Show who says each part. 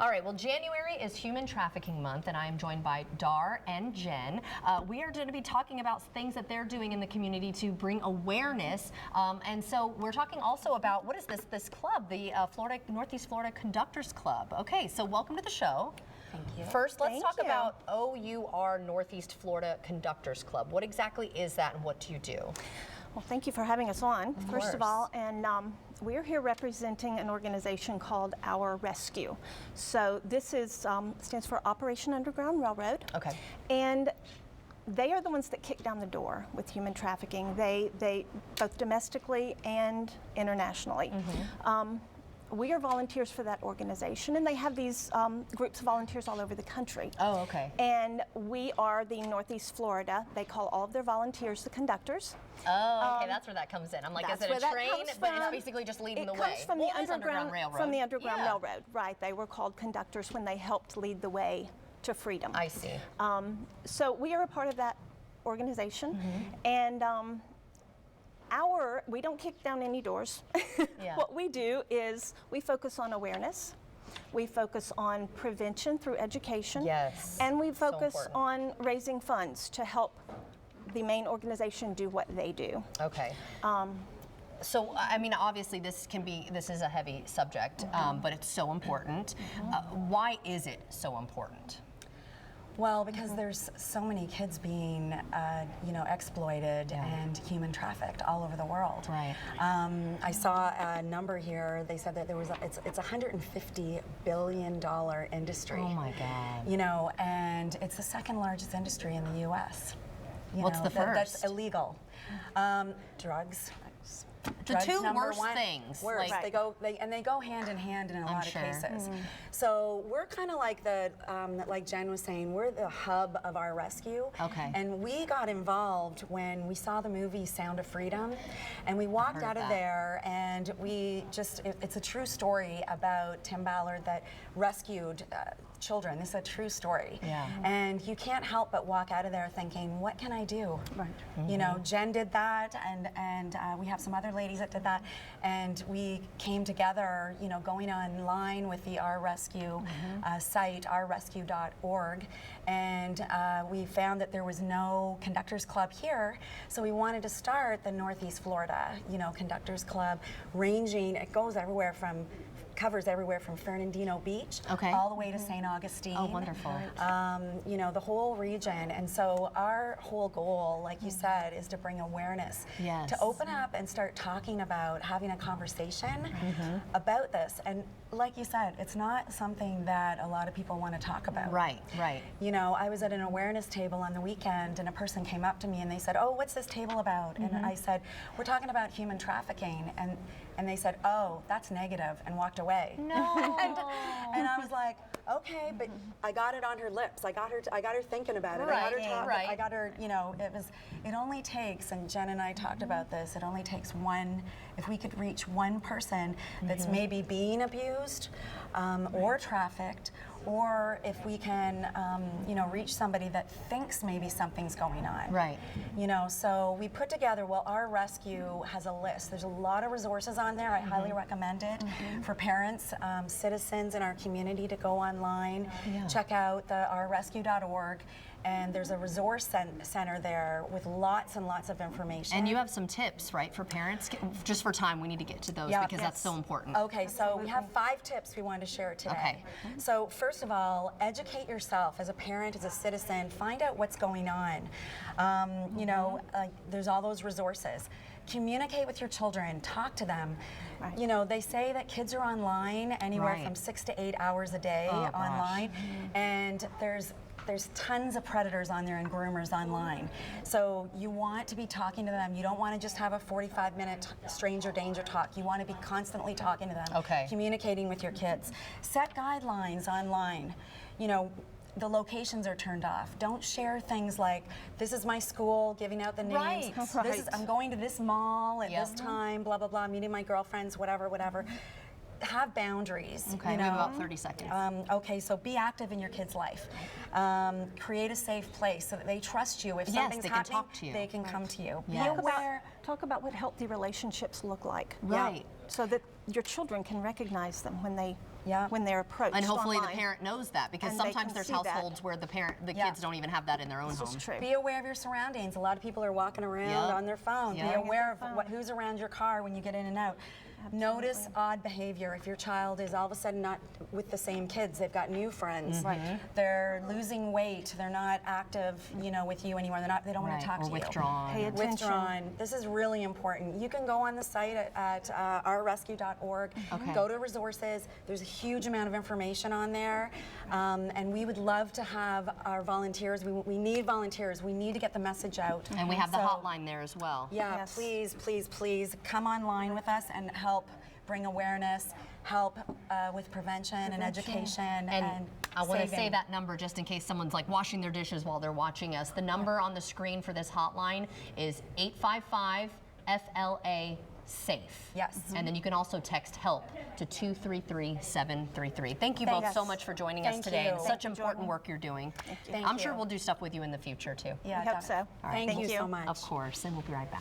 Speaker 1: All right, well, January is Human Trafficking Month, and I am joined by Dar and Jen. We are going to be talking about things that they're doing in the community to bring awareness. And so we're talking also about, what is this club, the Northeast Florida Conductors Club. Okay, so welcome to the show.
Speaker 2: Thank you.
Speaker 1: First, let's talk about OUR Northeast Florida Conductors Club. What exactly is that, and what do you do?
Speaker 3: Well, thank you for having us on, first of all. And we're here representing an organization called Our Rescue. So this is stands for Operation Underground Railroad.
Speaker 1: Okay.
Speaker 3: And they are the ones that kick down the door with human trafficking. They both domestically and internationally. Mm-hmm. We are volunteers for that organization, and they have these groups of volunteers all over the country.
Speaker 1: Oh, okay.
Speaker 3: And we are the Northeast Florida. They call all of their volunteers the conductors.
Speaker 1: Oh, okay, that's where that comes in. I'm like, is it a train? But it's basically just leading the way.
Speaker 3: It comes from the Underground Railroad. From the Underground Railroad, right. They were called conductors when they helped lead the way to freedom.
Speaker 1: I see.
Speaker 3: So we are a part of that organization, and we don't kick down any doors. What we do is we focus on awareness. We focus on prevention through education.
Speaker 1: Yes.
Speaker 3: And we focus on raising funds to help the main organization do what they do.
Speaker 1: Okay. So, I mean, obviously this is a heavy subject, but it's so important. Why is it so important?
Speaker 2: Well, because there's so many kids being, exploited and human trafficked all over the world.
Speaker 1: Right.
Speaker 2: I saw a number here. They said that it's a $150 billion industry.
Speaker 1: Oh my God.
Speaker 2: You know, and it's the second largest industry in the U.S.
Speaker 1: What's the first?
Speaker 2: That's illegal. Drugs.
Speaker 1: The two worst things.
Speaker 2: Worst.
Speaker 1: Like,
Speaker 2: they go hand in hand in a lot of cases. So we're kind of like like Jen was saying, we're the hub of Our Rescue.
Speaker 1: Okay.
Speaker 2: And we got involved when we saw the movie Sound of Freedom, and we walked out of there, and it's a true story about Tim Ballard that rescued children. This is a true story.
Speaker 1: Yeah.
Speaker 2: And you can't help but walk out of there thinking, what can I do?
Speaker 3: Right.
Speaker 2: You know, Jen did that, and we have some other ladies that did that, and we came together, going online with the Our Rescue site, ourrescue.org, and we found that there was no conductors club here, so we wanted to start the Northeast Florida, conductors club, covers everywhere from Fernandino Beach all the way to St. Augustine.
Speaker 1: Oh, wonderful.
Speaker 2: The whole region. And so our whole goal, like you said, is to bring awareness, to open up and start talking about, having a conversation about this. And like you said, it's not something that a lot of people want to talk about.
Speaker 1: Right, right.
Speaker 2: I was at an awareness table on the weekend, and a person came up to me and they said, oh, what's this table about? And I said, we're talking about human trafficking. And they said, oh, that's negative, and walked away.
Speaker 1: No.
Speaker 2: and I was like, okay, but I got it on her lips. I got her thinking about it.
Speaker 1: Right,
Speaker 2: I got her talking.
Speaker 1: right.
Speaker 2: I got her, it only takes, and Jen and I talked about this, it only takes if we could reach one person that's maybe being abused or trafficked, or if we can, reach somebody that thinks maybe something's going on.
Speaker 1: Right.
Speaker 2: So we put together, Our Rescue has a list. There's a lot of resources on there. I highly recommend it for parents, citizens in our community to go online, check out the ourrescue.org. And there's a resource center there with lots and lots of information.
Speaker 1: And you have some tips, right, for parents? Just for time, we need to get to those because that's so important.
Speaker 2: Okay, so we have 5 tips we wanted to share today.
Speaker 1: Okay.
Speaker 2: So first of all, educate yourself as a parent, as a citizen. Find out what's going on. There's all those resources. Communicate with your children. Talk to them. Right. They say that kids are online anywhere from 6 to 8 hours a day online, and there's tons of predators on there and groomers online. So you want to be talking to them. You don't want to just have a 45-minute stranger danger talk. You want to be constantly talking to them, communicating with your kids. Set guidelines online. The locations are turned off. Don't share things like, this is my school, giving out the names. I'm going to this mall at this time, blah, blah, blah, meeting my girlfriends, whatever. Have boundaries.
Speaker 1: Okay, we have about 30 seconds.
Speaker 2: Okay, so be active in your kid's life. Create a safe place so that they trust you. If something's happening,
Speaker 1: talk to you.
Speaker 2: They can come to you.
Speaker 3: Talk about what healthy relationships look like.
Speaker 1: Right.
Speaker 3: So that your children can recognize them when they when they're approached
Speaker 1: And hopefully
Speaker 3: online.
Speaker 1: the parent knows that, because
Speaker 3: And they
Speaker 1: sometimes
Speaker 3: can
Speaker 1: there's
Speaker 3: see that.
Speaker 1: households where the kids don't even have that in their own home.
Speaker 3: This is true.
Speaker 2: Be aware of your surroundings. A lot of people are walking around
Speaker 1: Yep.
Speaker 2: on their phone.
Speaker 1: Yep.
Speaker 2: Be aware of who's around your car when you get in and out. Notice odd behavior. If your child is all of a sudden not with the same kids, they've got new friends. They're losing weight. They're not active, with you anymore. They don't want to talk
Speaker 1: or
Speaker 2: to
Speaker 1: withdrawn.
Speaker 3: Pay
Speaker 2: you.
Speaker 3: attention.
Speaker 2: Withdrawn. This is really important. You can go on the site at ourrescue.org. Go to resources. There's a huge amount of information on there, and we would love to have our volunteers. We need volunteers. We need to get the message out.
Speaker 1: And we have the hotline there as well.
Speaker 2: Yeah,
Speaker 3: Yes.
Speaker 2: please, please, please come online with us and help bring awareness, help with prevention and education.
Speaker 1: And I want to say
Speaker 2: saving.
Speaker 1: that number just in case someone's like washing their dishes while they're watching us. The number on the screen for this hotline is 855-FLA-SAFE.
Speaker 2: Yes.
Speaker 1: And then you can also text HELP to 233-733. Thank you both
Speaker 3: Thanks.
Speaker 1: so much for joining us
Speaker 2: Thank
Speaker 1: today.
Speaker 2: you.
Speaker 1: And
Speaker 2: Thank
Speaker 1: such important work you're doing.
Speaker 2: Thank
Speaker 1: I'm
Speaker 2: you.
Speaker 1: sure we'll do stuff with you in the future too.
Speaker 2: Yeah,
Speaker 3: I hope so.
Speaker 2: Thank you so much.
Speaker 1: Of course, and we'll be right back.